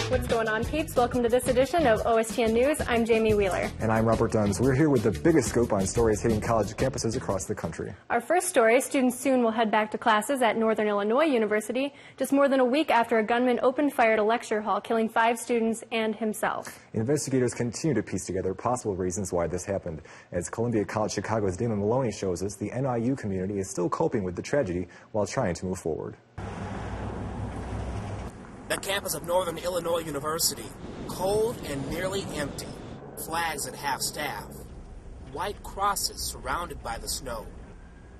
What's going on, peeps? Welcome to this edition of OSTN News. I'm Jamie Wheeler. And I'm Robert Duns. We're here with the biggest scoop on stories hitting college campuses across the country. Our first story, students soon will head back to classes at Northern Illinois University, just more than a week after a gunman opened fire at a lecture hall, killing 5 students and himself. Investigators continue to piece together possible reasons why this happened. As Columbia College Chicago's Damon Maloney shows us, the NIU community is still coping with the tragedy while trying to move forward. The campus of Northern Illinois University, cold and nearly empty. Flags at half-staff. White crosses surrounded by the snow.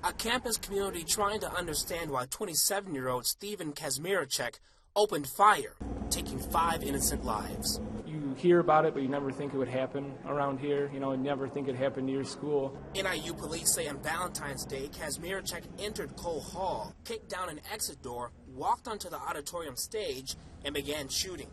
A campus community trying to understand why 27-year-old Stephen Kazmierczak opened fire, taking 5 innocent lives. You hear about it, but you never think it would happen around here. You never think it happened near school. NIU police say on Valentine's Day, Kazmierczak entered Cole Hall, kicked down an exit door, walked onto the auditorium stage, and began shooting.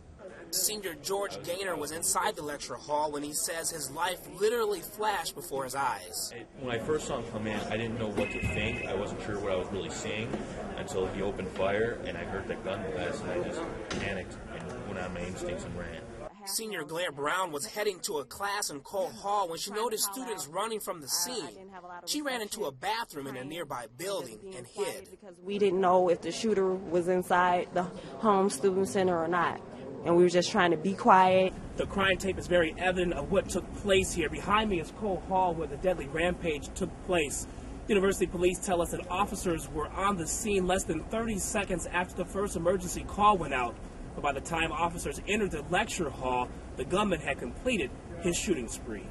Senior George Gaynor was inside the lecture hall when he says his life literally flashed before his eyes. When I first saw him come in, I didn't know what to think. I wasn't sure what I was really seeing until he opened fire and I heard the gun blast and I just panicked and went on my instincts and ran. Senior Blair Brown was heading to a class in Cole Hall when she noticed students running from the scene. She ran into a bathroom in a nearby building and hid. Because we didn't know if the shooter was inside the home student center or not. And we were just trying to be quiet. The crime tape is very evident of what took place here. Behind me is Cole Hall, where the deadly rampage took place. University police tell us that officers were on the scene less than 30 seconds after the first emergency call went out. But by the time officers entered the lecture hall, the gunman had completed his shooting spree.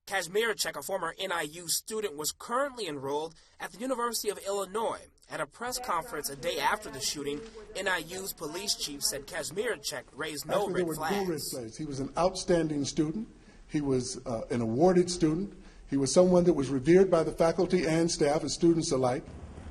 Kazmierczak, a former NIU student, was currently enrolled at the University of Illinois. At a press conference a day after the shooting, NIU's police chief said Kazmierczak raised no red flags. He was an outstanding student. He was an awarded student. He was someone that was revered by the faculty and staff and students alike.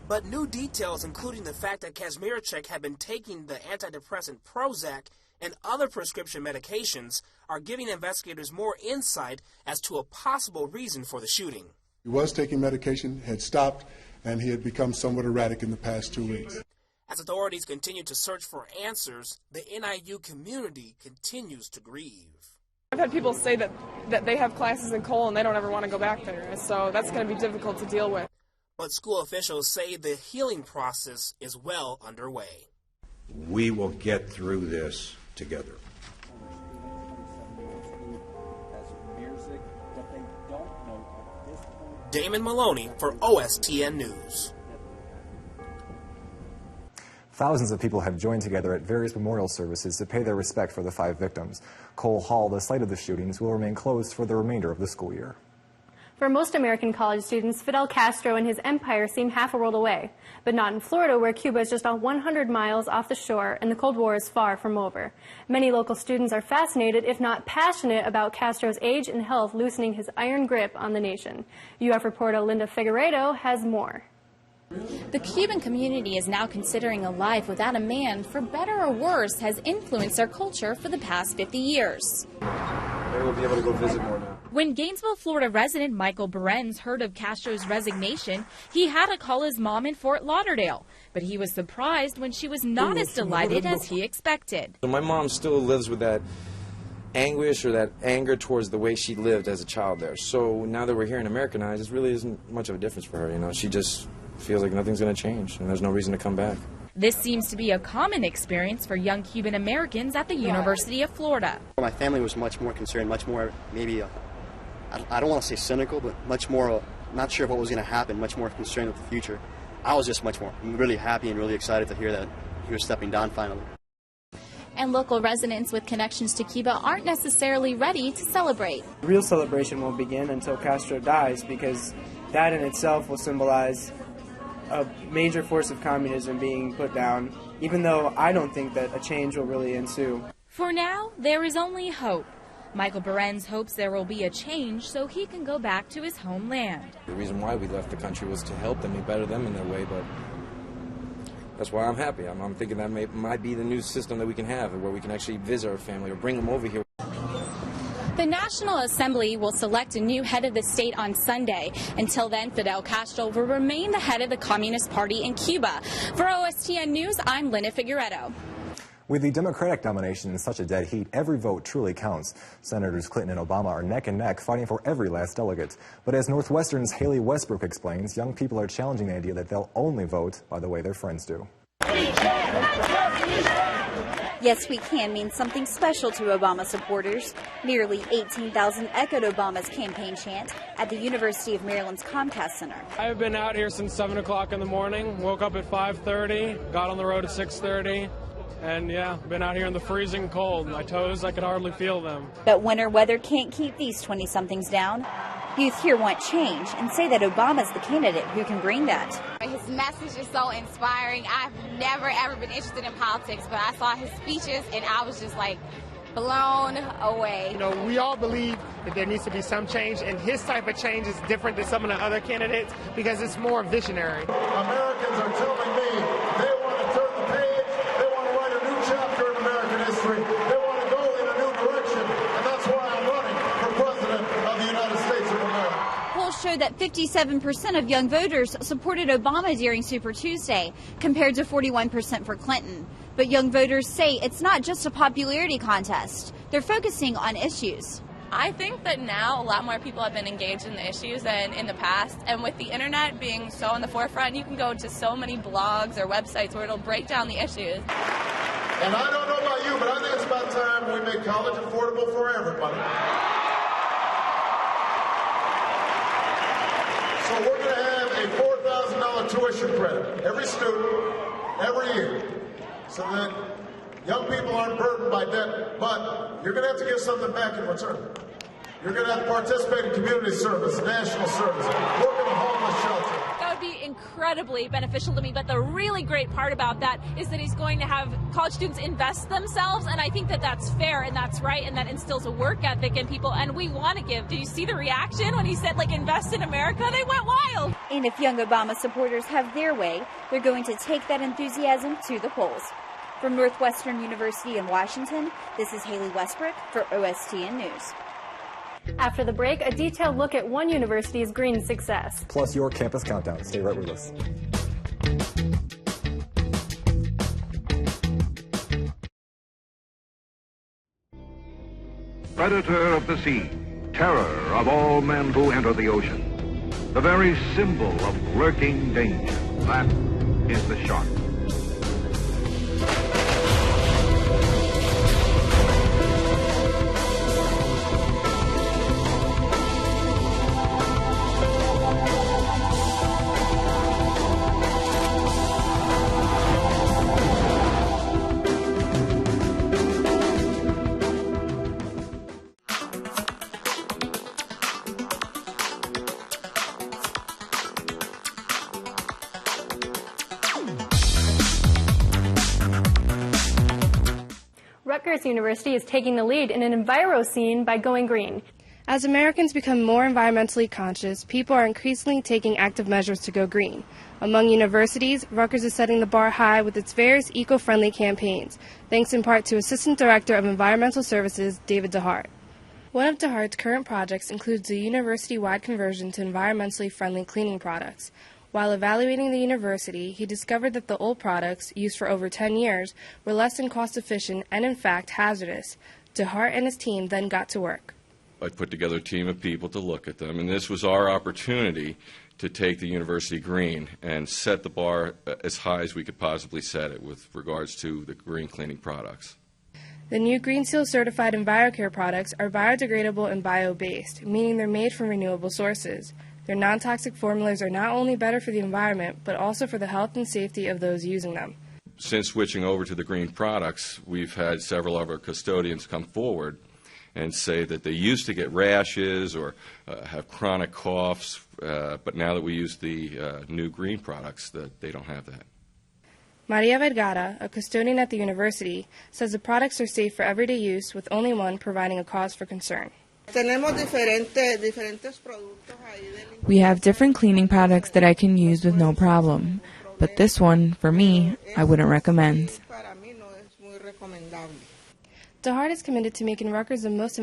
But new details, including the fact that Kazmierczak had been taking the antidepressant Prozac and other prescription medications, are giving investigators more insight as to a possible reason for the shooting. He was taking medication, had stopped, and he had become somewhat erratic in the past 2 weeks. As authorities continue to search for answers, the NIU community continues to grieve. I've had people say that they have classes in Cole and they don't ever want to go back there, so that's going to be difficult to deal with. But school officials say the healing process is well underway. We will get through this together. Damon Maloney for OSTN News. Thousands of people have joined together at various memorial services to pay their respect for the 5 victims. Cole Hall, the site of the shootings, will remain closed for the remainder of the school year. For most American college students, Fidel Castro and his empire seem half a world away, but not in Florida, where Cuba is just 100 miles off the shore and the Cold War is far from over. Many local students are fascinated, if not passionate, about Castro's age and health loosening his iron grip on the nation. UF reporter Linda Figueredo has more. The Cuban community is now considering a life without a man, for better or worse, has influenced their culture for the past 50 years. Maybe we'll be able to go visit more now. When Gainesville, Florida resident Michael Berenz heard of Castro's resignation, he had to call his mom in Fort Lauderdale. But he was surprised when she was not as delighted as he expected. My mom still lives with that anguish or that anger towards the way she lived as a child there. So now that we're here in America now, it really isn't much of a difference for her. She just feels like nothing's going to change and there's no reason to come back. This seems to be a common experience for young Cuban Americans at the University of Florida. My family was much more concerned, much more maybe, I don't want to say cynical, but much more not sure what was going to happen, much more concerned with the future. I was just much more really happy and really excited to hear that he was stepping down finally. And local residents with connections to Cuba aren't necessarily ready to celebrate. The real celebration won't begin until Castro dies, because that in itself will symbolize a major force of communism being put down, even though I don't think that a change will really ensue. For now, there is only hope. Michael Berenz hopes there will be a change so he can go back to his homeland. The reason why we left the country was to help them and better them in their way, but that's why I'm happy. I'm thinking that might be the new system that we can have, where we can actually visit our family or bring them over here. The National Assembly will select a new head of the state on Sunday. Until then, Fidel Castro will remain the head of the Communist Party in Cuba. For OSTN News, I'm Linda Figueredo. With the Democratic nomination in such a dead heat, every vote truly counts. Senators Clinton and Obama are neck and neck, fighting for every last delegate. But as Northwestern's Haley Westbrook explains, young people are challenging the idea that they'll only vote by the way their friends do. Yes, we can means something special to Obama supporters. Nearly 18,000 echoed Obama's campaign chant at the University of Maryland's Comcast Center. I've been out here since 7 o'clock in the morning, woke up at 5:30, got on the road at 6:30, and yeah, been out here in the freezing cold. My toes, I could hardly feel them. But winter weather can't keep these 20-somethings down. Youth here want change and say that Obama's the candidate who can bring that. His message is so inspiring. I've never, ever been interested in politics, but I saw his speeches and I was just like blown away. You know, we all believe that there needs to be some change, and his type of change is different than some of the other candidates because it's more visionary. Americans are telling me they want to turn the page, they want to write a new chapter in American history, they want to go in a new direction, and that's why I'm running for president of the United States of America. Polls show that 57% of young voters supported Obama during Super Tuesday, compared to 41% for Clinton. But young voters say it's not just a popularity contest. They're focusing on issues. I think that now a lot more people have been engaged in the issues than in the past. And with the internet being so in the forefront, you can go to so many blogs or websites where it'll break down the issues. And I don't know about you, but I think it's about time we make college affordable for everybody. So we're going to have a $4,000 tuition credit, every student, every year, so that young people aren't burdened by debt, but you're going to have to give something back in return. You're going to have to participate in community service, national service, work in a homeless shelter. That would be incredibly beneficial to me, but the really great part about that is that he's going to have college students invest themselves, and I think that that's fair and that's right, and that instills a work ethic in people, and we want to give. Did you see the reaction when he said, like, invest in America? They went wild. And if young Obama supporters have their way, they're going to take that enthusiasm to the polls. From Northwestern University in Washington, this is Haley Westbrook for OSTN News. After the break, a detailed look at one university's green success. Plus your campus countdown. Stay right with us. Predator of the sea, terror of all men who enter the ocean. The very symbol of lurking danger. That is the shark. Rutgers University is taking the lead in an enviro scene by going green. As Americans become more environmentally conscious, people are increasingly taking active measures to go green. Among universities, Rutgers is setting the bar high with its various eco-friendly campaigns, thanks in part to Assistant Director of Environmental Services, David DeHart. One of DeHart's current projects includes a university-wide conversion to environmentally friendly cleaning products. While evaluating the university, he discovered that the old products, used for over 10 years, were less than cost-efficient and, in fact, hazardous. DeHart and his team then got to work. I put together a team of people to look at them, and this was our opportunity to take the university green and set the bar as high as we could possibly set it with regards to the green cleaning products. The new Green Seal certified EnviroCare products are biodegradable and bio-based, meaning they're made from renewable sources. Their non-toxic formulas are not only better for the environment, but also for the health and safety of those using them. Since switching over to the green products, we've had several of our custodians come forward and say that they used to get rashes or have chronic coughs, but now that we use the new green products, that they don't have that. Maria Vergara, a custodian at the university, says the products are safe for everyday use, with only one providing a cause for concern. We have different cleaning products that I can use with no problem, but this one, for me, I wouldn't recommend. DeHart is committed to making Rutgers the most